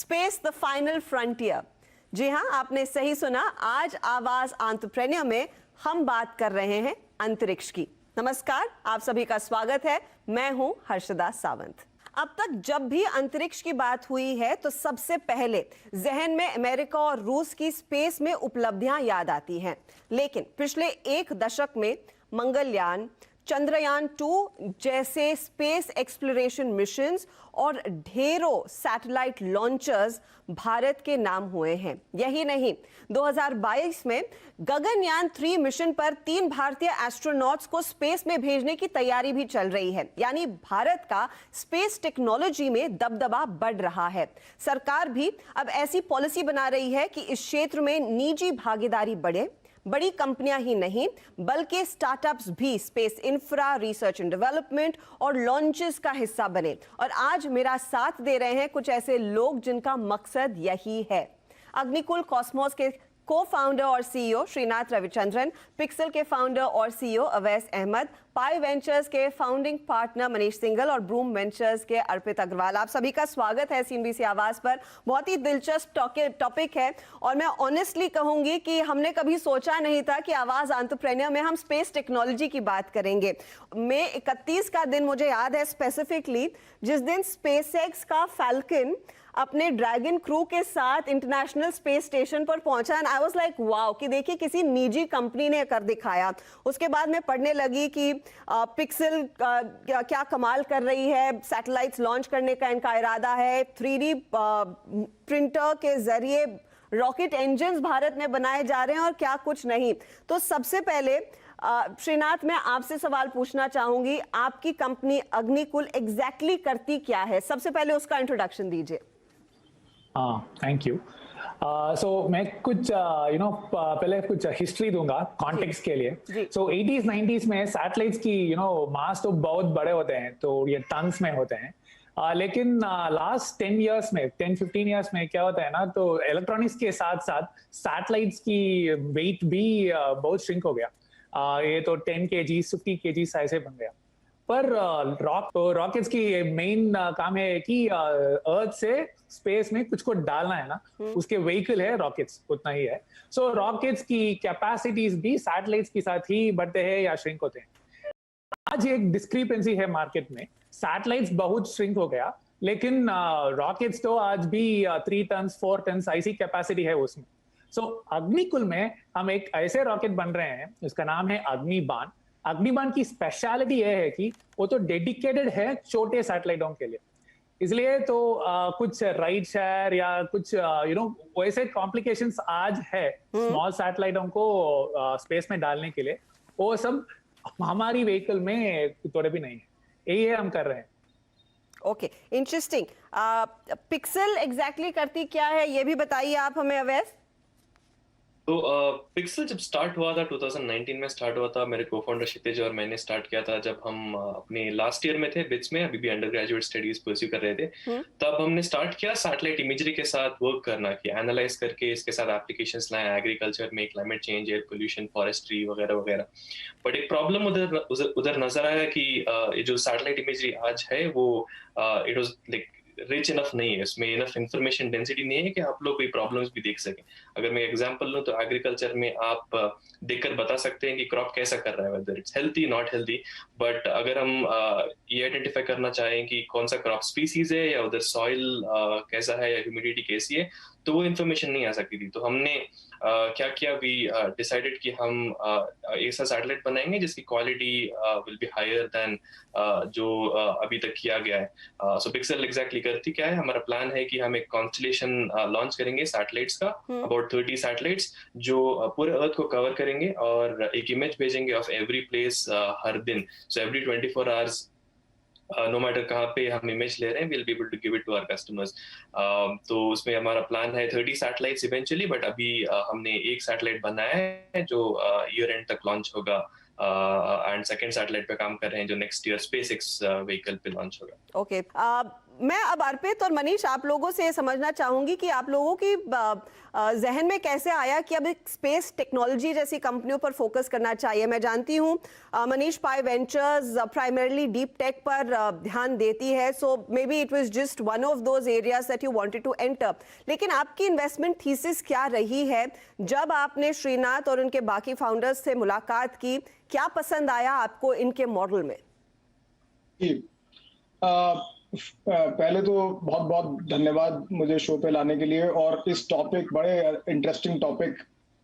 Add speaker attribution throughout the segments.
Speaker 1: Space the final frontier. जी हाँ, आपने सही सुना। आज आवाज एंटरप्रेन्योर में हम बात कर रहे हैं अंतरिक्ष की। नमस्कार, आप सभी का स्वागत है। मैं हूं हर्षदा सावंत। अब तक जब भी अंतरिक्ष की बात हुई है तो सबसे पहले जहन में अमेरिका और रूस की स्पेस में उपलब्धियां याद आती हैं। लेकिन पिछले एक दशक में मंगलयान, चंद्रयान 2 जैसे स्पेस एक्सप्लोरेशन मिशंस और ढेरों सैटेलाइट लॉन्चर्स भारत के नाम हुए हैं। यही नहीं, 2022 में गगनयान 3 मिशन पर 3 भारतीय एस्ट्रोनॉट्स को स्पेस में भेजने की तैयारी भी चल रही है। यानी भारत का स्पेस टेक्नोलॉजी में दबदबा बढ़ रहा है। सरकार भी अब ऐसी पॉलिसी बना रही है कि इस क्षेत्र में निजी भागीदारी बढ़े। बड़ी कंपनियां ही नहीं बल्कि स्टार्टअप्स भी space infra, research and development और लॉन्चेस का हिस्सा बने। और आज मेरा साथ दे रहे हैं कुछ ऐसे लोग जिनका मकसद यही है। अग्निकुल कॉस्मोस के को फाउंडर और सीईओ श्रीनाथ रविचंद्रन, पिक्सल के फाउंडर और सीईओ अवैस अहमद, पाई वेंचर्स के फाउंडिंग पार्टनर मनीष सिंघल और ब्रूम वेंचर्स के अर्पित अग्रवाल। आप सभी का स्वागत है सीएनबीसी आवाज पर। बहुत ही दिलचस्प टॉपिक है और मैं ऑनेस्टली कहूंगी कि हमने कभी सोचा नहीं था कि आवाज एंटरप्रेन्योर में हम स्पेस टेक्नोलॉजी की बात करेंगे। मई 31 का दिन मुझे याद है स्पेसिफिकली, जिस दिन स्पेसएक्स का फैल्कन अपने ड्रैगन क्रू के साथ इंटरनेशनल स्पेस स्टेशन पर पहुंचा and I was like wow, कि देखिए किसी निजी कंपनी ने कर दिखाया। उसके बाद मैं पढ़ने लगी कि पिक्सल क्या कमाल कर रही है, सैटेलाइट्स लॉन्च करने का इनका इरादा है, 3D प्रिंटर के जरिए रॉकेट इंजन्स भारत में बनाए जा रहे हैं और क्या कुछ नहीं। तो सबसे पहले श्रीनाथ, मैं आपसे सवाल पूछना चाहूंगी, आपकी कंपनी अग्निकुल एग्जैक्टली करती क्या है? सबसे पहले उसका इंट्रोडक्शन दीजिए।
Speaker 2: Thank you. सो मैं कुछ पहले कुछ हिस्ट्री दूंगा कॉन्टेक्स्ट के लिए। सो 80s 90s में सैटेलाइट्स की मास तो बहुत बड़े होते हैं, तो ये टन्स में होते हैं। लेकिन लास्ट 10-15 इयर्स में क्या होता है ना, तो इलेक्ट्रॉनिक्स के साथ साथ सैटेलाइट्स की वेट भी बहुत श्रिंक हो गया। ये तो 10 kg 50 kg साइज से बन गया। पर रॉकेट्स की मेन काम है कि अर्थ से स्पेस में कुछ को डालना है ना, उसके व्हीकल है रॉकेट्स, उतना ही है। सो रॉकेट्स की कैपेसिटीज भी सैटेलाइट्स के साथ ही बढ़ते हैं या श्रिंक होते हैं। आज एक डिस्क्रिपेंसी है मार्केट में, सैटेलाइट्स बहुत श्रिंक हो गया, लेकिन रॉकेट्स तो आज भी 3 टन 4 टन ऐसी कैपेसिटी है उसमें। सो अग्निकुल में हम एक ऐसे रॉकेट बन रहे हैं, उसका नाम है अग्निबाण। अग्निबाण की स्पेशलिटी यह है कि वो तो डेडिकेटेड है छोटे सैटेलाइटों के लिए, इसलिए तो कुछ राइड शेयर या कुछ वैसे कॉम्प्लिकेशंस आज है स्मॉल सैटेलाइटों को स्पेस में डालने के लिए, वो सब हमारी व्हीकल में थोड़े भी नहीं है। यही है हम कर रहे हैं।
Speaker 1: Okay, interesting. पिक्सल एग्जैक्टली करती क्या है ये भी बताइए आप हमें अवैस।
Speaker 3: तो पिक्सल जब स्टार्ट हुआ था 2019 में स्टार्ट हुआ था। मेरे को फाउंडर क्षितिज और मैंने स्टार्ट किया था जब हम अपने लास्ट ईयर में थे, बिट्स में, अभी भी अंडर ग्रेजुएट स्टडीज परस्यू कर रहे थे। तब हमने स्टार्ट किया सैटेलाइट इमेजरी के साथ वर्क करना, कि एनालाइज करके इसके साथ एप्लीकेशंस लाए एग्रीकल्चर में, climate change, air pollution, forestry वगैरह वगैरह। बट एक प्रॉब्लम उधर नजर आया कि ये जो सैटेलाइट इमेजरी आज है वो it was like rich enough नहीं है, उसमें इनफ इंफॉर्मेशन डेंसिटी नहीं है कि आप लोग कोई प्रॉब्लम्स भी देख सकें। अगर मैं एग्जांपल लूं तो एग्रीकल्चर में आप देखकर बता सकते हैं कि क्रॉप कैसा कर रहा है, whether it's healthy not healthy. But अगर हम ये आइडेंटिफाई करना चाहें कि कौन सा क्रॉप स्पीसीज है या उधर सॉइल कैसा है या ह्यूमिडिटी कैसी है, तो वो इन्फॉर्मेशन नहीं आ सकती थी। तो हमने क्या किया, वी डिसाइडेड कि हम ऐसा सैटेलाइट बनाएंगे जिसकी quality will be higher than जो अभी तक किया गया है। सो पिक्सल एग्जैक्टली करती क्या है, हमारा प्लान है कि हम एक कॉन्स्टलेशन लॉन्च करेंगे सैटेलाइट्स का, अबाउट 30 सैटेलाइट्स जो पूरे अर्थ को कवर करेंगे और एक इमेज भेजेंगे ऑफ एवरी प्लेस हर दिन। So every 24 hours no matter कहाँ पे हम इमेज ले रहे हैं, will be able to give it to our customers. तो उसमें हमारा प्लान है 30 सैटेलाइट्स इवेंचुअली, बट अभी हमने एक सैटेलाइट बनाया है जो ईयर एंड तक लॉन्च होगा, एंड सेकंड सैटेलाइट पे काम कर रहे हैं जो नेक्स्ट ईयर स्पेसएक्स व्हीकल पे लॉन्च होगा।
Speaker 1: ओके, मैं अब अर्पित और मनीष आप लोगों से समझना चाहूंगी कि आप लोगों की जहन में कैसे आया कि अब एक स्पेस टेक्नोलॉजी जैसी कंपनियों पर फोकस करना चाहिए। मैं जानती हूं Manish Pai ventures primarily deep tech पर ध्यान देती है, so maybe it was just one of those areas that you wanted to enter. लेकिन आपकी इन्वेस्टमेंट थीसिस क्या रही है जब आपने श्रीनाथ और उनके बाकी फाउंडर्स से मुलाकात की? क्या पसंद आया आपको इनके मॉडल में?
Speaker 4: पहले तो बहुत बहुत धन्यवाद मुझे शो पे लाने के लिए और इस टॉपिक, बड़े इंटरेस्टिंग टॉपिक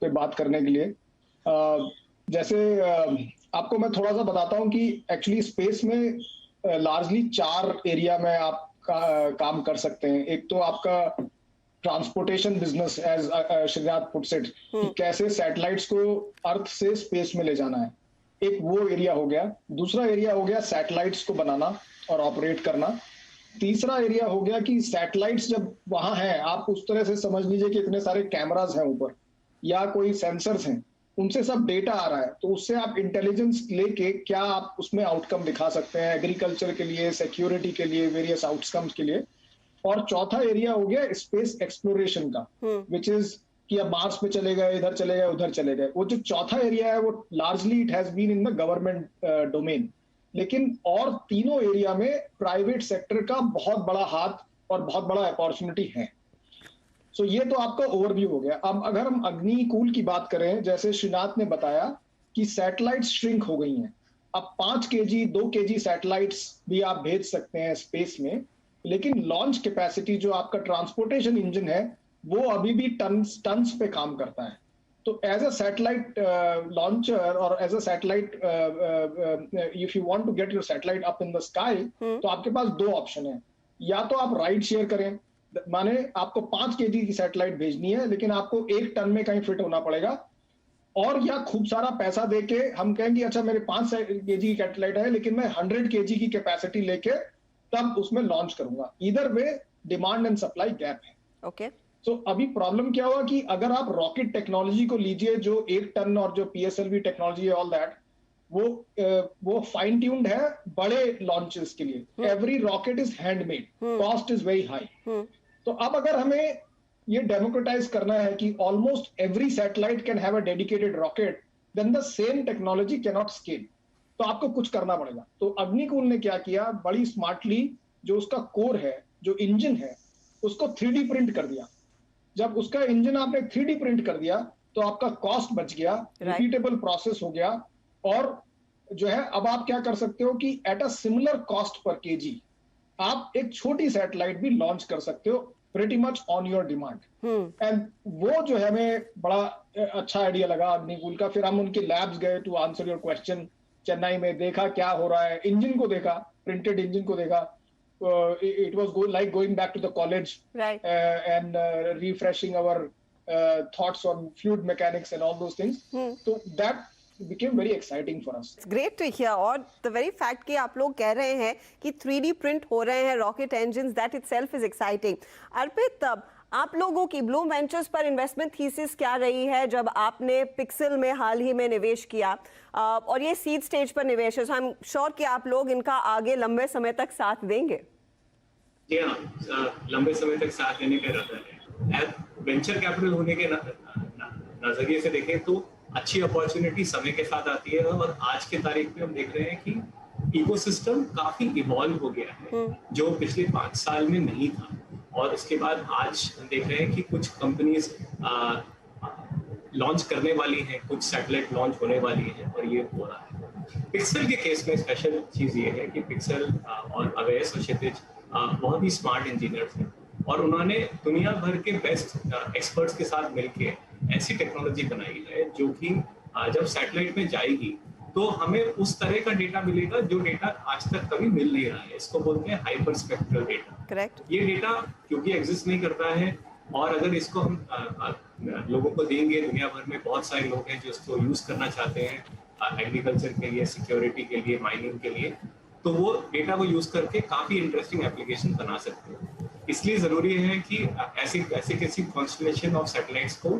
Speaker 4: पे बात करने के लिए। जैसे आपको मैं थोड़ा सा बताता हूँ कि एक्चुअली स्पेस में लार्जली 4 एरिया में आप काम कर सकते हैं। एक तो आपका transportation business, as Srinath puts it, कैसे सैटेलाइट्स को अर्थ से स्पेस में ले जाना है, एक वो एरिया हो गया। दूसरा एरिया हो गया सैटेलाइट्स को बनाना और ऑपरेट करना। तीसरा एरिया हो गया कि सैटेलाइट्स जब वहां हैं, आप उस तरह से समझ लीजिए कि इतने सारे कैमरास हैं ऊपर या कोई सेंसर्स हैं, उनसे सब डेटा आ रहा है, तो उससे आप इंटेलिजेंस लेके क्या आप उसमें आउटकम दिखा सकते हैं एग्रीकल्चर के लिए, सिक्योरिटी के लिए, वेरियस आउटकम्स के लिए। और चौथा एरिया हो गया स्पेस एक्सप्लोरेशन का, विच इज कि अब मार्स पे चले गए, इधर चले गए, उधर चले गए। वो जो चौथा एरिया है वो largely it has been in the government domain. लेकिन और तीनों एरिया में प्राइवेट सेक्टर का बहुत बड़ा हाथ और बहुत बड़ा अपॉर्चुनिटी है। सो ये तो आपका ओवरव्यू हो गया। अब अगर हम अग्निकूल की बात करें, जैसे श्रीनाथ ने बताया कि सैटेलाइट श्रिंक हो गई हैं। अब 5 kg 2 kg सैटेलाइट्स भी आप भेज सकते हैं स्पेस में, लेकिन लॉन्च कैपेसिटी जो आपका ट्रांसपोर्टेशन इंजन है वो अभी भी टन्स पे काम करता है। तो एज अ सैटेलाइट लॉन्चर और as a satellite, if you want to get your satellite up in the sky, तो आपके पास 2 ऑप्शन है। या तो आप राइड शेयर करें, माने आपको 5 kg की सैटेलाइट भेजनी है लेकिन आपको 1 टन में कहीं फिट होना पड़ेगा, और या खूब सारा पैसा देके हम कहेंगे अच्छा मेरे 5 kg की सैटेलाइट है लेकिन मैं 100 kg की कैपेसिटी लेके तब उसमें लॉन्च करूंगा। इधर वे डिमांड एंड सप्लाई गैप है।
Speaker 1: ओके।
Speaker 4: तो अभी प्रॉब्लम क्या हुआ कि अगर आप रॉकेट टेक्नोलॉजी को लीजिए जो 1 टन और जो PSLV टेक्नोलॉजी है, ऑल दैट, वो फाइन ट्यून्ड है बड़े लॉन्चेस के लिए। Every rocket is handmade, cost is very high. तो अब अगर हमें ये डेमोक्रेटाइज करना है कि almost every satellite can have a dedicated rocket, then the same technology can not scale. तो आपको कुछ करना पड़ेगा। तो अग्निकूल ने क्या किया, बड़ी स्मार्टली जो उसका कोर है, जो इंजन है, उसको 3D प्रिंट कर दिया। जब उसका इंजन आपने 3D प्रिंट कर दिया तो आपका कॉस्ट बच गया, रिपीटेबल प्रोसेस हो गया, और जो है अब आप क्या कर सकते हो कि at a similar cost per KG आप एक छोटी सैटेलाइट भी लॉन्च कर सकते हो pretty much on your demand. And वो जो है हमें बड़ा अच्छा आइडिया लगा अग्निकूल का। फिर हम उनके लैब्स गए to answer your question, Chennai में देखा क्या हो रहा है, इंजन को देखा, प्रिंटेड इंजन को देखा। It was like going back to the college,
Speaker 1: right?
Speaker 4: And refreshing our thoughts on fluid mechanics and all those things. So that became very exciting for us.
Speaker 1: It's great to hear. और the very fact कि आप लोग कह रहे हैं कि 3D print हो रहे हैं rocket engines, that itself is exciting. अर्पित, आप लोगों की ब्लूम वेंचर्स पर इन्वेस्टमेंट थीसिस क्या रही है जब आपने पिक्सल में हाल ही में निवेश किया, और ये सीड स्टेज पर निवेश है, आई एम श्योर कि आप लोग इनका आगे लंबे समय तक साथ देंगे।
Speaker 5: जी हाँ, लंबे समय तक साथ देने का इरादा है। वेंचर कैपिटल होने के नजरिए से देखें तो अच्छी अपॉर्चुनिटी समय के साथ आती है, और आज के तारीख में हम देख रहे हैं कि इकोसिस्टम काफी इवॉल्व हो गया है जो पिछले 5 साल में नहीं था। और उसके बाद आज देख रहे हैं कि कुछ कंपनीज लॉन्च करने वाली हैं, कुछ सैटेलाइट लॉन्च होने वाली हैं, और ये हो रहा है। पिक्सल के केस में स्पेशल चीज ये है कि पिक्सल और अवैस और क्षितिज बहुत ही स्मार्ट इंजीनियर्स हैं, और उन्होंने दुनिया भर के बेस्ट एक्सपर्ट्स के साथ मिलके ऐसी टेक्नोलॉजी बनाई है जो कि जब सैटेलाइट में जाएगी तो हमें उस तरह का डेटा मिलेगा जो डेटा आज तक कभी मिल नहीं रहा है। इसको बोलते हैं हाइपर स्पेक्ट्रल डेटा।
Speaker 1: करेक्ट।
Speaker 5: ये डेटा क्योंकि एग्जिस्ट नहीं करता है, और अगर इसको हम लोगों को देंगे, दुनिया भर में बहुत सारे लोग हैं जो इसको यूज करना चाहते हैं एग्रीकल्चर के लिए, सिक्योरिटी के लिए, माइनिंग के लिए, तो वो डेटा को यूज करके काफी इंटरेस्टिंग एप्लीकेशन बना सकते हैं। इसलिए जरूरी है कि ऐसे किसी कॉन्स्टलेशन ऑफ सैटेलाइट्स को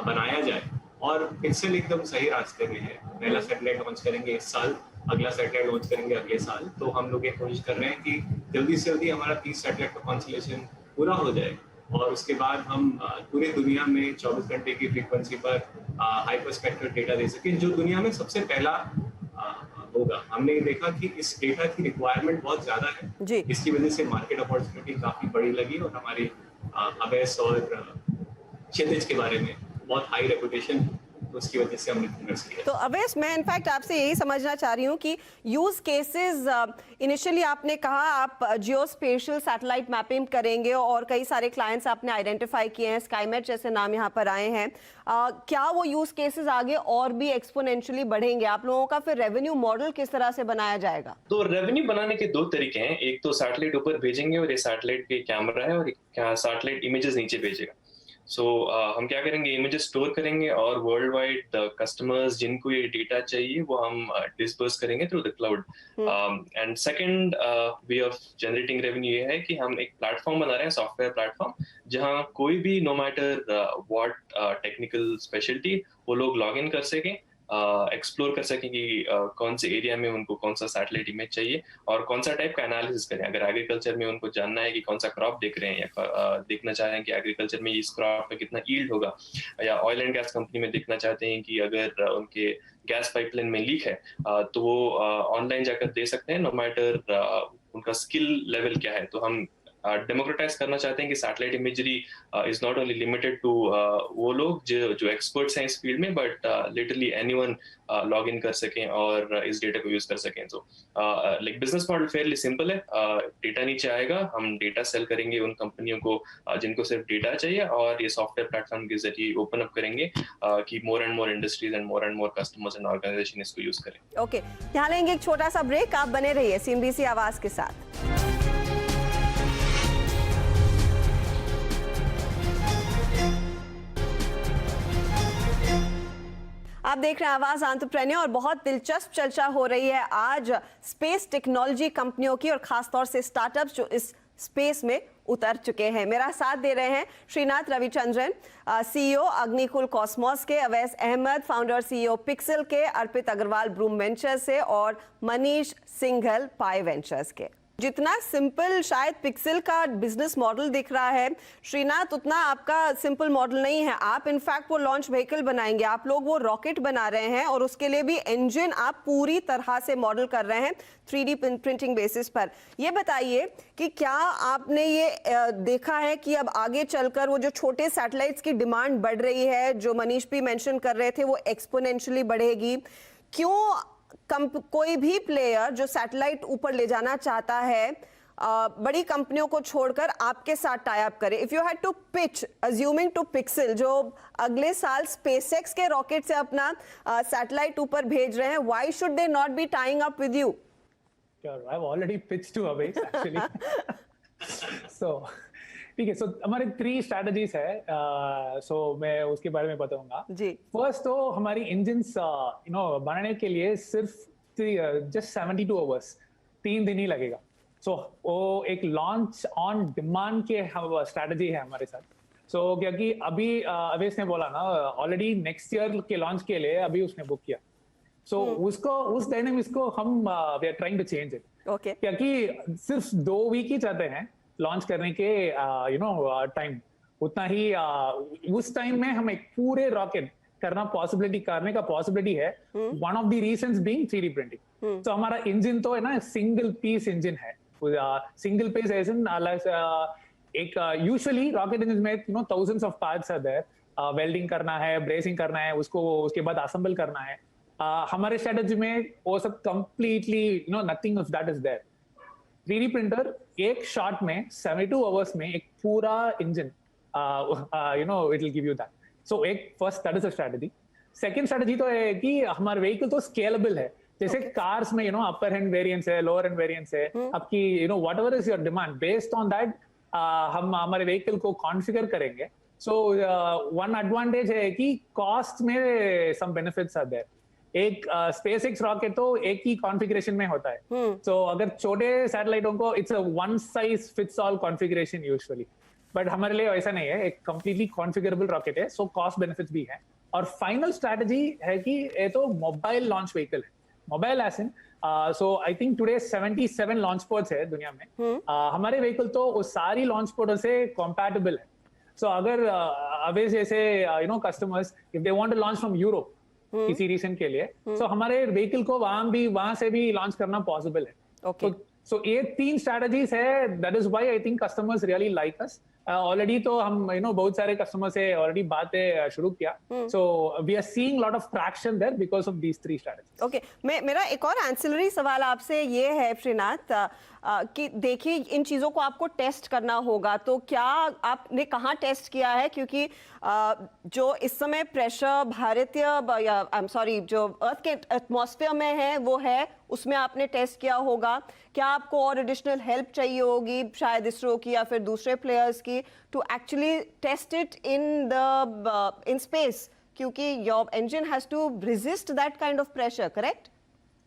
Speaker 5: बनाया जाए, और पिक्सल एकदम सही रास्ते में है। पहला सैटेलाइट लॉन्च करेंगे इस साल, अगला सैटेलाइट लॉन्च करेंगे अगले साल, तो हम लोग ये कोशिश कर रहे हैं कि जल्दी से जल्दी हमारा 30 सैटेलाइट का कॉन्स्टलेशन पूरा हो जाए और उसके बाद हम पूरी दुनिया में 24 घंटे की फ्रीक्वेंसी पर हाइपर स्पेक्ट्रल डेटा दे सकें, जो दुनिया में सबसे पहला होगा। हमने देखा कि इस डेटा की रिक्वायरमेंट बहुत ज्यादा है
Speaker 1: जी।
Speaker 5: इसकी वजह से मार्केट अपॉर्चुनिटी काफी बड़ी लगी और हमारी अवैस और क्षितिज के बारे में बहुत हाई रेपुटेशन, तो उसकी वजह से हमने इन्वेस्ट किया।
Speaker 1: तो अवैस, मैं इनफैक्ट आपसे यही समझना चाह रही हूँ कि यूज केसेस इनिशियली आपने कहा आप जियो स्पेशल सैटेलाइट मैपिंग करेंगे और कई सारे क्लाइंट्स आपने आइडेंटिफाई किए हैं, स्काईमेट जैसे नाम यहाँ पर आए हैं। क्या वो यूज केसेस आगे और भी एक्सपोनेंशियली बढ़ेंगे? आप लोगों का फिर रेवेन्यू मॉडल किस तरह से बनाया जाएगा?
Speaker 3: तो रेवेन्यू बनाने के दो तरीके हैं, एक तो सैटेलाइट ऊपर भेजेंगे और ये सैटेलाइट पे कैमरा है और सैटेलाइट इमेजेस नीचे भेजेगा। सो हम क्या करेंगे, इमेजेस स्टोर करेंगे और वर्ल्ड वाइड कस्टमर्स जिनको ये डेटा चाहिए वो हम डिस्पर्स करेंगे through the cloud. And second way of generating revenue ये है कि हम एक प्लेटफॉर्म बना रहे हैं, सॉफ्टवेयर प्लेटफॉर्म, जहां कोई भी no matter what technical speciality वो लोग लॉग इन कर सकें, एक्सप्लोर कर सकें कि कौन से एरिया में उनको कौन सा सैटेलाइट इमेज चाहिए और कौन सा टाइप का एनालिसिस करें। अगर एग्रीकल्चर में उनको जानना है कि कौन सा क्रॉप देख रहे हैं या देखना चाह रहे हैं कि एग्रीकल्चर में इस क्रॉप पे कितना यील्ड होगा, या ऑयल एंड गैस कंपनी में देखना चाहते हैं कि अगर उनके गैस पाइपलाइन में लीक है तो वो ऑनलाइन जाकर दे सकते हैं, नो मैटर उनका स्किल लेवल क्या है। तो हम डेमोक्रेटाइज करना चाहते हैं कि satellite imagery is not only limited to वो लोग जो एक्सपर्ट्स हैं इस फील्ड में, but literally anyone log in कर सकें और इस डेटा को यूज कर सकें। तो like business model Fairlie simple है, डेटा नीचे आएगा, हम डेटा सेल करेंगे उन कंपनियों को जिनको सिर्फ डेटा चाहिए और ये सॉफ्टवेयर प्लेटफॉर्म के जरिए ओपन अप करेंगे कि more and more industries and more customers and organisation इसको यूज करें।
Speaker 1: ओके, यहाँ लेंगे एक छोटा सा ब्रेक, आप बने रहिए CNBC आवाज के साथ। आप देख रहे हैं आवाज एंटरप्रेन्योर और बहुत दिलचस्प चर्चा हो रही है आज स्पेस टेक्नोलॉजी कंपनियों की और खासतौर से स्टार्टअप्स जो इस स्पेस में उतर चुके हैं। मेरा साथ दे रहे हैं श्रीनाथ रविचंद्रन, CEO अग्निकुल कॉस्मोस के, अवैस अहमद, फाउंडर CEO पिक्सल के, अर्पित अग्रवाल ब्रूम वेंचर्स से और मनीष सिंघल पाई वेंचर्स के। जितना सिंपल शायद पिक्सल का बिजनेस मॉडल दिख रहा है श्रीनाथ, उतना आपका सिंपल मॉडल नहीं है। आप इनफैक्ट वो लॉन्च व्हीकल बनाएंगे, आप लोग वो रॉकेट बना रहे हैं और उसके लिए भी इंजन आप पूरी तरह से मॉडल कर रहे हैं 3D प्रिंटिंग बेसिस पर। ये बताइए कि क्या आपने ये देखा है कि अब आगे चलकर वो जो छोटे सैटेलाइट्स की डिमांड बढ़ रही है, जो मनीष भी मेंशन कर रहे थे, वो एक्सपोनेंशियली बढ़ेगी? क्यों कोई भी प्लेयर जो सैटेलाइट ऊपर ले जाना चाहता है बड़ी कंपनियों को छोड़कर आपके साथ टाई अप करे? If you had to pitch, assuming to Pixxel जो अगले साल स्पेसएक्स के रॉकेट से अपना सैटेलाइट ऊपर भेज रहे हैं, why should they not be tying up with you?
Speaker 2: Sure, I've already pitched to Aways actually. So ठीक है, सो हमारे 3 स्ट्रेटजीज है, सो मैं उसके बारे में बताऊंगा
Speaker 1: जी।
Speaker 2: फर्स्ट तो हमारी इंजन्स बनाने के लिए सिर्फ जस्ट 72 आवर्स, 3 दिन ही लगेगा। सो वो एक लॉन्च ऑन डिमांड के स्ट्रेटजी है हमारे साथ। सो क्योंकि अभी अवेश ने बोला ना, ऑलरेडी नेक्स्ट ईयर के लॉन्च के लिए अभी उसने बुक किया। सो उसको उस डायनेमिक्स को हम we are trying to change it.
Speaker 1: Okay,
Speaker 2: क्योंकि सिर्फ 2 वीक ही चाहते हैं लॉन्च करने के टाइम, उतना ही उस टाइम में हम एक पूरे रॉकेट करना करने का पॉसिबिलिटी है। One of the reasons being 3D printing. तो हमारा इंजन तो है ना सिंगल पीस इंजन है, सिंगल पीस इंजन। एक यूजुअली रॉकेट इंजन में thousands of parts are there, welding करना है, ब्रेसिंग करना है, उसके बाद असेंबल करना है। हमारे स्ट्रेटजी में वो सब completely nothing of that is there. 3D printer एक शॉट में 72 आवर्स में एक पूरा engine it will give you that. So एक first that is a strategy. Second strategy तो है कि हमारा व्हीकल तो स्केलेबल है, जैसे कार्स में अपर हैंड वेरिएंट्स है, लोअर हैंड वेरिएंट्स है, आपकी what ever is your demand, based on that हम हमारे व्हीकल को कॉन्फ़िगर करेंगे। सो वन एडवांटेज है कि कॉस्ट में सम बेनिफिट्स आर देयर। एक स्पेसएक्स रॉकेट तो एक ही कॉन्फ़िगरेशन में होता है। तो अगर छोटे सैटेलाइटों को it's a one size fits all configuration usually, but हमारे लिए ऐसा नहीं है, एक कंप्लीटली कॉन्फ़िगरेबल रॉकेट है। सो कॉस्ट बेनिफिट्स भी है। और फाइनल स्ट्रैटेजी है कि ये तो मोबाइल लॉन्च व्हीकल है। Mobile as in so I think today 77 launch ports है दुनिया में। हमारे व्हीकल तो उस सारी लॉन्च पोर्ट से कॉम्पैटिबल है। सो अगर अवे जैसे customers if they want to launch from Europe किसी रीजन के लिए, सो हमारे व्हीकल को वहां से भी लॉन्च करना पॉसिबल है।
Speaker 1: Okay.
Speaker 2: So ये 3 स्ट्रेटजीज है, that is why I think customers really like us. Already तो हम बहुत सारे कस्टमर से ऑलरेडी बातें शुरू किया, so we are seeing lot of traction there because of these 3 strategies.
Speaker 1: Okay, मेरा एक और एंसिलरी सवाल आपसे ये है श्रीनाथ, कि देखिए इन चीज़ों को आपको टेस्ट करना होगा, तो क्या आपने कहाँ टेस्ट किया है? क्योंकि जो इस समय प्रेशर भारतीय जो अर्थ के एटमॉस्फेयर में है वो है, उसमें आपने टेस्ट किया होगा। क्या आपको और एडिशनल हेल्प चाहिए होगी शायद इसरो की या फिर दूसरे प्लेयर्स की to actually test it in space, क्योंकि your engine has to resist that kind of pressure, correct?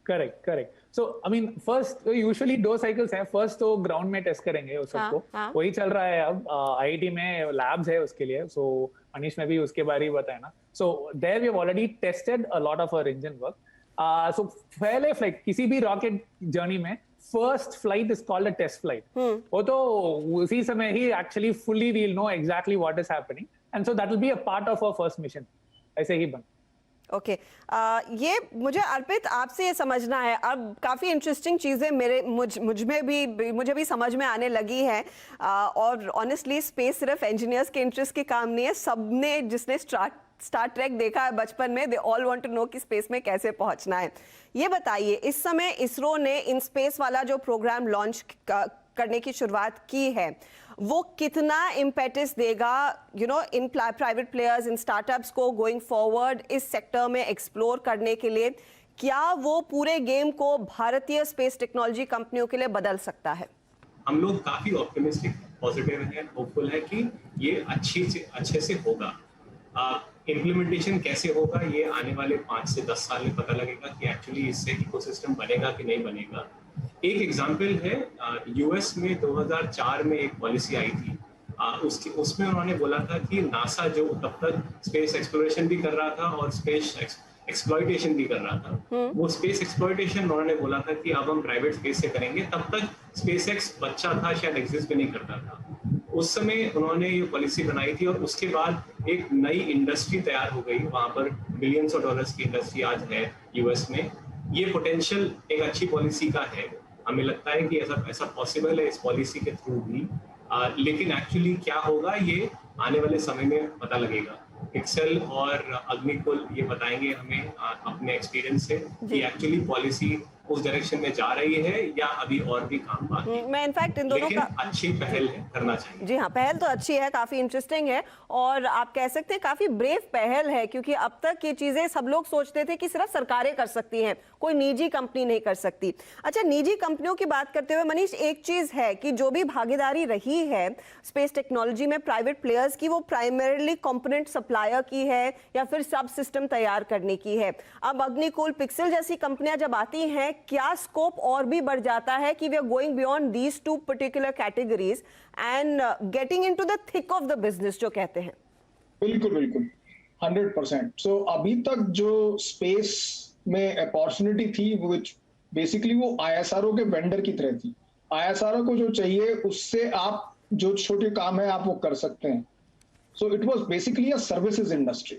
Speaker 2: Correct. So I mean first usually 2 cycles हैं। फर्स्ट तो ग्राउंड में टेस्ट करेंगे उस सबको, वही चल रहा है अब। आईआईटी में लैब्स है उसके लिए, सो मनीष ने भी उसके बारे में बताया ना। So there we have already tested a lot of our engine work. So पहले फ्लाइट किसी भी रॉकेट जर्नी में first flight is called a test flight. वो तो उसी समय ही actually fully we will know exactly what is happening, and so that will be a part of our first mission. ऐसे ही बन।
Speaker 1: ओके, ये मुझे अर्पित आपसे ये समझना है, अब काफ़ी इंटरेस्टिंग चीज़ें मुझे भी समझ में आने लगी है। और ऑनेस्टली स्पेस सिर्फ इंजीनियर्स के इंटरेस्ट के काम नहीं है, सबने जिसने स्टार ट्रेक देखा है बचपन में, they all want to know कि स्पेस में कैसे पहुंचना है। ये बताइए, इस समय इसरो ने इन स्पेस वाला जो प्रोग्राम लॉन्च करने की शुरुआत की है, वो कितना इम्पेटस देगा in private players, in startups को गोइंग फॉरवर्ड इस सेक्टर में एक्सप्लोर करने के लिए? क्या वो पूरे गेम को भारतीय स्पेस टेक्नोलॉजी कंपनियों के लिए बदल सकता है?
Speaker 5: हम लोग काफी ऑप्टिमिस्टिक, पॉजिटिव हैं, होपफुल है कि ये अच्छे से होगा। इम्प्लीमेंटेशन कैसे होगा ये आने वाले 5 से 10 साल में पता लगेगा कि एक्चुअली इससे इकोसिस्टम बनेगा कि नहीं बनेगा। एक एग्जाम्पल है, यूएस में 2004 में एक पॉलिसी आई थी, उसमें उन्होंने बोला था कि नासा जो तब तक स्पेस एक्सप्लोरेशन भी कर रहा था और स्पेस एक्सप्लॉइटेशन भी कर रहा था, वो स्पेस एक्सप्लॉइटेशन उन्होंने बोला था कि अब हम प्राइवेट स्पेस से करेंगे। तब तक स्पेसएक्स बच्चा था, शायद एग्जिस्ट भी नहीं करता था। उस समय उन्होंने ये पॉलिसी बनाई थी और उसके बाद एक नई इंडस्ट्री तैयार हो गई, वहां पर बिलियंस ऑफ डॉलर्स की इंडस्ट्री आज है यूएस में। ये पोटेंशियल एक अच्छी पॉलिसी का है, हमें लगता है कि ऐसा पॉसिबल है इस पॉलिसी के थ्रू भी, लेकिन एक्चुअली क्या होगा ये आने वाले समय में पता लगेगा। पिक्सेल और अग्निकुल ये बताएंगे हमें अपने एक्सपीरियंस से कि एक्चुअली पॉलिसी उस डायरेक्शन में जा रही है या अभी और भी काम बाकी है।
Speaker 1: मैं इनफैक्ट इन दोनों का
Speaker 5: अच्छी पहल है, करना चाहिए।
Speaker 1: जी हाँ, पहल तो अच्छी है, काफी इंटरेस्टिंग है और आप कह सकते हैं काफी ब्रेव पहल है, क्योंकि अब तक ये चीजें सब लोग सोचते थे कि सिर्फ सरकारें कर सकती हैं, कोई निजी कंपनी नहीं कर सकती। अच्छा, निजी कंपनियों की बात करते हुए मनीष, एक चीज है कि जो भी भागीदारी रही है स्पेस टेक्नोलॉजी में प्राइवेट प्लेयर्स की, वो प्राइमरीली कंपोनेंट सप्लायर की है या फिर सब सिस्टम तैयार करने की है। अब अग्निकुल, पिक्सेल जैसी कंपनियां जब आती हैं, क्या स्कोप और भी बढ़ जाता है कि we are going beyond these 2 particular categories and getting into the thick of the business जो कहते हैं?
Speaker 4: बिल्कुल 100%। सो अभी तक जो स्पेस में अपॉर्चुनिटी थी, विच बेसिकली वो आईएसआरओ के वेंडर की तरह थी। आईएसआरओ को जो चाहिए उससे आप जो छोटे काम है आप वो कर सकते हैं। So it was basically a services industry.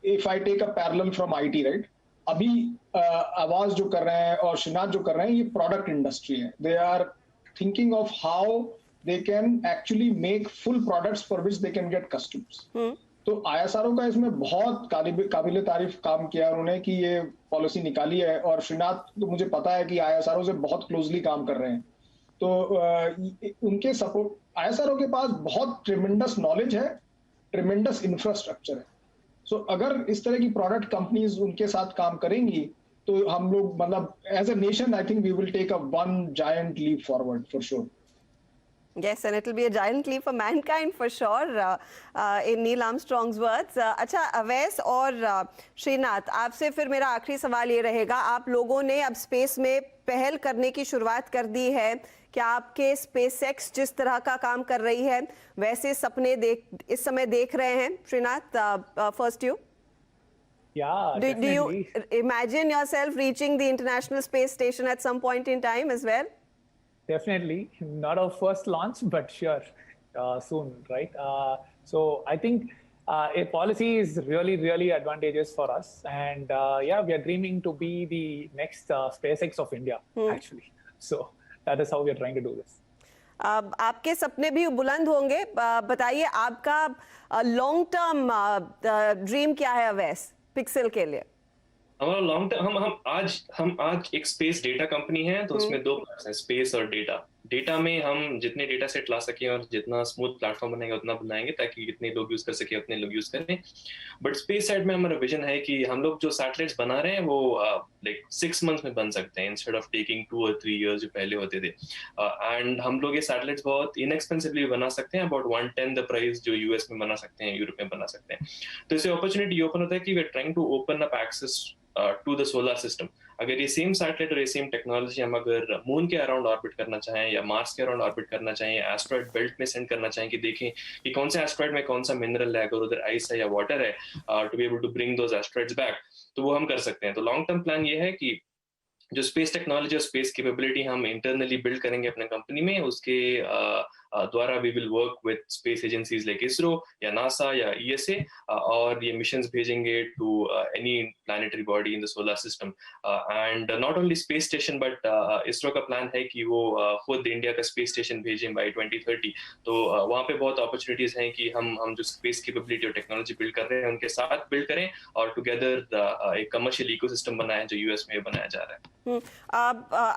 Speaker 4: If I take a parallel from IT, right, अभी आवाज जो कर रहे हैं और श्रीनाथ जो कर रहे हैं, ये प्रोडक्ट इंडस्ट्री है। They are thinking of how they can actually make full products for which they can get customers. तो आईएसआरओ का इसमें बहुत काबिल तारीफ काम किया उन्होंने कि ये पॉलिसी निकाली है, और श्रीनाथ तो मुझे पता है कि आईएसआरओ से बहुत क्लोजली काम कर रहे हैं। तो उनके सपोर्ट, आईएसआरओ के पास बहुत ट्रिमेंडस नॉलेज है, ट्रिमेंडस इंफ्रास्ट्रक्चर है। सो अगर इस तरह की प्रोडक्ट कंपनीज उनके साथ काम करेंगी तो हम लोग, मतलब as a nation, I think we will take a one giant leap forward for sure.
Speaker 1: Yes, and it will be a giant leap for mankind for sure, in Neil Armstrong's words. अच्छा, अवैस और श्रीनाथ, आपसे फिर मेरा आखिरी सवाल ये रहेगा, आप लोगों ने अब स्पेस में पहल करने की शुरुआत कर दी है। क्या आपके स्पेसएक्स जिस तरह का काम कर रही है वैसे सपने इस समय देख रहे हैं? Srinath, first you.
Speaker 2: Yeah,
Speaker 1: Do you
Speaker 2: definitely.
Speaker 1: imagine yourself reaching the International Space Station at some point in time as well?
Speaker 2: Definitely not our first launch, but sure, soon, right? So I think a policy is really, really advantageous for us, and yeah, we are dreaming to be the next SpaceX of India, actually. So that is how we are trying to do this.
Speaker 1: आपके सपने भी बुलंद होंगे। बताइए आपका long term dream क्या है Awais pixel के लिए?
Speaker 3: हमारा लॉन्ग टर्म हम आज एक स्पेस डेटा कंपनी है, तो उसमें दो पार्ट्स हैं, स्पेस और डेटा। डेटा में हम जितने डेटा सेट ला सके और जितना स्मूथ प्लेटफॉर्म बनाएंगे उतना बनाएंगे, ताकि जितने लोग यूज कर सके उतने लोग यूज करें। बट स्पेस साइड में हमारा विजन है कि हम लोग जो सैटेलाइट्स बना रहे हैं वो लाइक 6 मंथ्स में बन सकते हैं, इंस्टेड ऑफ टेकिंग 2 और 3 इयर्स जो पहले होते थे। एंड हम लोग ये सैटेलाइट्स बहुत इनएक्सपेंसिवली बना सकते हैं, अबाउट 1/10 द प्राइस जो यूएस में बना सकते हैं, यूरोप में बना सकते हैं। तो इससे अपॉर्चुनिटी ओपन होता है कि we are trying to open up access to the solar system. अगर ये सेम सैटेलाइट और ये सेम टेक्नोलॉजी हम अगर मून के अराउंड ऑर्बिट करना चाहें या मार्स के अराउंड ऑर्बिट करना चाहें, एस्ट्रॉइड बेल्ट में सेंड करना चाहें कि देखें कि कौन से एस्ट्रॉइड में कौन सा मिनरल है, अगर उधर आइस है या वाटर है, to be able to bring those asteroids back, तो वो हम कर सकते हैं। तो लॉन्ग टर्म प्लान ये है कि जो स्पेस टेक्नोलॉजी और स्पेस कैपेबिलिटी हम इंटरनली बिल्ड करेंगे अपने कंपनी में, उसके द्वारा we will work with space agencies like ISRO या नासा या ईएसए, और ये मिशंस भेजेंगे to any planetary body in the solar system. And not only space station, but ISRO का प्लान है कि वो खुद इंडिया का स्पेस स्टेशन भेजें बाय 2030। तो वहाँ पे बहुत अपॉर्चुनिटीज हैं कि हम जो स्पेस कैपेबिलिटी और टेक्नोलॉजी बिल्ड कर रहे हैं उनके साथ बिल्ड करें और टुगेदर एक कमर्शियल इकोसिस्टम बनाएं जो यूएस में बनाया जा रहा है।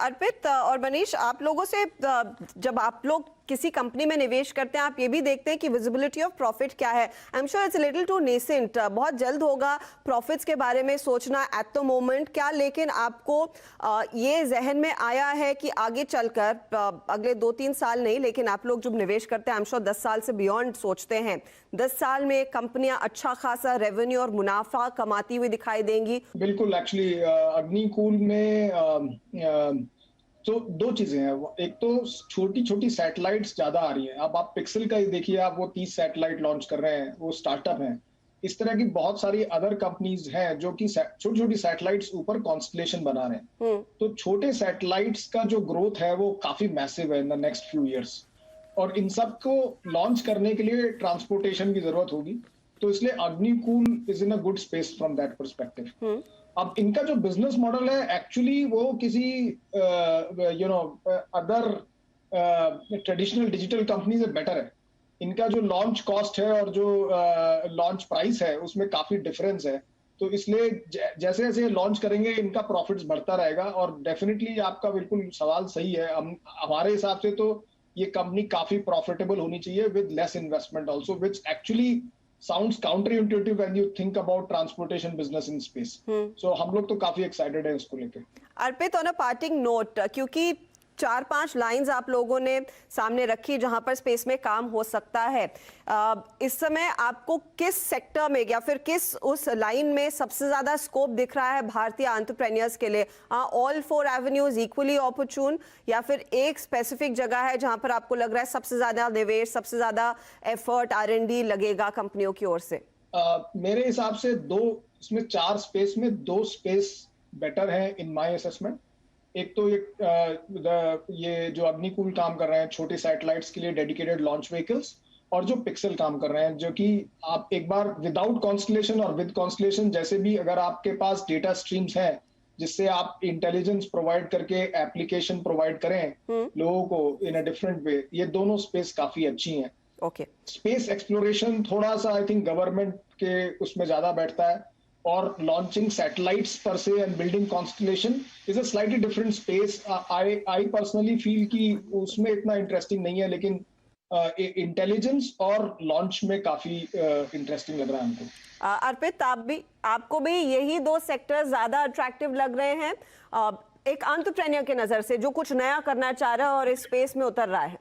Speaker 1: अर्पित और मनीष, आप लोगों से जब आप लोग किसी कंपनी में निवेश करते हैं, आप ये भी देखते हैं कि विजिबिलिटी ऑफ प्रॉफिट क्या है। I am sure it's little too nascent, बहुत जल्द होगा प्रॉफिट्स के बारे में सोचना एट द मोमेंट क्या, लेकिन आपको ये जहन में आया है कि आगे चलकर अगले 2-3 साल नहीं, लेकिन आप लोग जब निवेश करते हैं आई एम श्योर 10 साल से बियॉन्ड सोचते हैं, 10 साल में कंपनियां अच्छा खासा रेवेन्यू और मुनाफा कमाती हुई दिखाई देंगी?
Speaker 4: बिल्कुल, एक्चुअली अग्निकूल में तो दो चीजें हैं। एक तो छोटी छोटी सैटेलाइट्स ज्यादा आ रही हैं। अब आप पिक्सल का ही देखिए, आप वो 30 सैटेलाइट लॉन्च कर रहे हैं, वो स्टार्टअप हैं। इस तरह की बहुत सारी अदर कंपनीज हैं जो कि छोटी छोटी सैटेलाइट्स ऊपर कॉन्स्टलेशन बना रहे हैं। तो छोटे सैटेलाइट्स का जो ग्रोथ है वो काफी मैसिव है in the next few years, और इन सब को लॉन्च करने के लिए ट्रांसपोर्टेशन की जरूरत होगी। तो इसलिए Agnikul is in a good space from that perspective. अब इनका जो बिजनेस मॉडल है एक्चुअली वो किसी अदर ट्रेडिशनल डिजिटल कंपनी से बेटर है। इनका जो लॉन्च कॉस्ट है और जो लॉन्च प्राइस है उसमें काफी डिफरेंस है। तो इसलिए जैसे जैसे लॉन्च करेंगे इनका प्रॉफिट्स बढ़ता रहेगा। और डेफिनेटली आपका बिल्कुल सवाल सही है, हमारे हिसाब से तो ये कंपनी काफी प्रॉफिटेबल होनी चाहिए with less investment also, which actually sounds counterintuitive when you think about transportation business in space. So हम लोग तो काफी excited हैं इसको लेके।
Speaker 1: अर्पित, on a parting note, क्योंकि 4-5 लाइंस आप लोगों ने सामने रखी जहां पर स्पेस में काम हो सकता है, इस समय आपको किस सेक्टर में या फिर किस उस लाइन में सबसे ज्यादा स्कोप दिख रहा है भारतीय एंटरप्रेन्योर्स के लिए? ऑल 4 एवेन्यूज इक्वली अपॉर्चुन, या फिर एक स्पेसिफिक जगह है जहां पर आपको लग रहा है सबसे ज्यादा निवेश, सबसे ज्यादा एफर्ट R&D लगेगा कंपनियों की ओर से?
Speaker 4: मेरे हिसाब से इसमें 4 स्पेस में 2 स्पेस बेटर है इन माय असेसमेंट। एक तो ये जो अग्निकूल काम कर रहे हैं छोटे सैटेलाइट्स के लिए डेडिकेटेड लॉन्च व्हीकल्स, और जो पिक्सल काम कर रहे हैं जो कि आप एक बार विदाउट कॉन्स्टलेशन और विद कॉन्स्टलेशन, जैसे भी अगर आपके पास डेटा स्ट्रीम्स हैं जिससे आप इंटेलिजेंस प्रोवाइड करके एप्लीकेशन प्रोवाइड करें लोगों को इन अ डिफरेंट वे, ये दोनों स्पेस काफी अच्छी हैं।
Speaker 1: ओके,
Speaker 4: स्पेस एक्सप्लोरेशन थोड़ा सा आई थिंक गवर्नमेंट के उसमें ज्यादा बैठता है, और launching satellites per se and building constellation is a slightly different space. I personally feel कि उसमें इतना इंटरेस्टिंग नहीं है, लेकिन इंटेलिजेंस और लॉन्च में काफी इंटरेस्टिंग लग रहा है हमको।
Speaker 1: अर्पित, आपको भी यही 2 सेक्टर ज्यादा अट्रैक्टिव लग रहे हैं एक एंटरप्रेन्योर के नजर से जो कुछ नया करना चाह रहा है और इस स्पेस में उतर रहा है?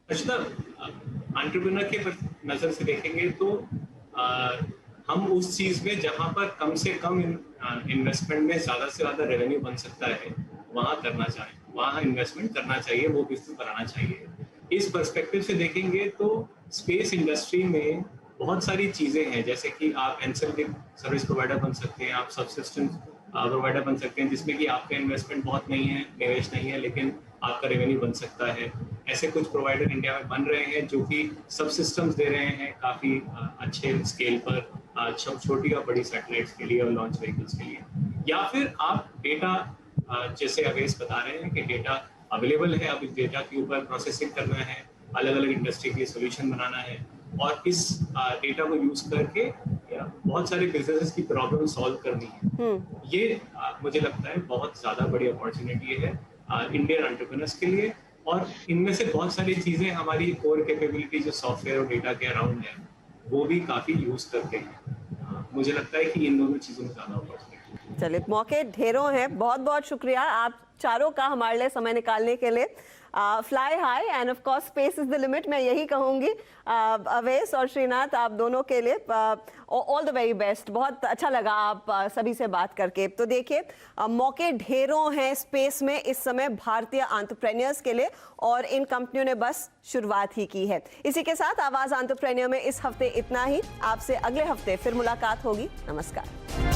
Speaker 5: एंटरप्रेन्योर के नजर से देखेंगे तो हम उस चीज में जहां पर कम से कम इन्वेस्टमेंट में ज्यादा से ज्यादा रेवेन्यू बन सकता है वहां करना चाहिए, वहां इन्वेस्टमेंट करना चाहिए, वो बिजनेस बनाना चाहिए। इस पर्सपेक्टिव से देखेंगे तो स्पेस इंडस्ट्री में बहुत सारी चीजें हैं, जैसे कि आप एंसेलिक सर्विस प्रोवाइडर बन सकते हैं, आप सबसिस्टम प्रोवाइडर बन सकते हैं, जिसमें कि आपका इन्वेस्टमेंट बहुत नहीं है, निवेश नहीं है, लेकिन आपका रेवेन्यू बन सकता है। ऐसे कुछ प्रोवाइडर इंडिया में बन रहे हैं जो कि सब सिस्टम्स दे रहे हैं काफी अच्छे स्केल पर, छोटी और बड़ी सैटेलाइट्स के लिए और लॉन्च व्हीकल्स के लिए। या फिर आप डेटा, जैसे अवेश बता रहे हैं कि डेटा अवेलेबल है, अब इस डेटा के ऊपर प्रोसेसिंग करना है, अलग अलग इंडस्ट्री के लिए सोल्यूशन बनाना है, और इस डेटा को यूज करके बहुत सारे बिजनेसेस की प्रॉब्लम सॉल्व करनी है। ये मुझे लगता है बहुत ज्यादा बड़ी अपॉर्चुनिटी है इंडियन एंटरप्रेन्योर्स के लिए। और इनमें से बहुत सारी चीजें हमारी कोर कैपेबिलिटी जो सॉफ्टवेयर और डेटा के अराउंड है, वो भी काफी यूज करते हैं। मुझे लगता है कि इन दोनों चीजों में ज्यादा अपॉर्चुनिटी।
Speaker 1: चलिए, मौके ढेरों हैं। बहुत बहुत शुक्रिया आप चारों का हमारे लिए समय निकालने के लिए। Fly high end of course space is the limit, मैं यही कहूंगी। अवेश और श्रीनाथ, आप दोनों के लिए ऑल द वेरी बेस्ट। बहुत अच्छा लगा आप सभी से बात करके। तो देखिए, मौके ढेरों हैं स्पेस में इस समय भारतीय एंटरप्रेन्योर्स के लिए, और इन कंपनियों ने बस शुरुआत ही की है। इसी के साथ आवाज एंटरप्रेन्योर में इस हफ्ते इतना ही। आपसे अगले हफ्ते फिर मुलाकात होगी। नमस्कार।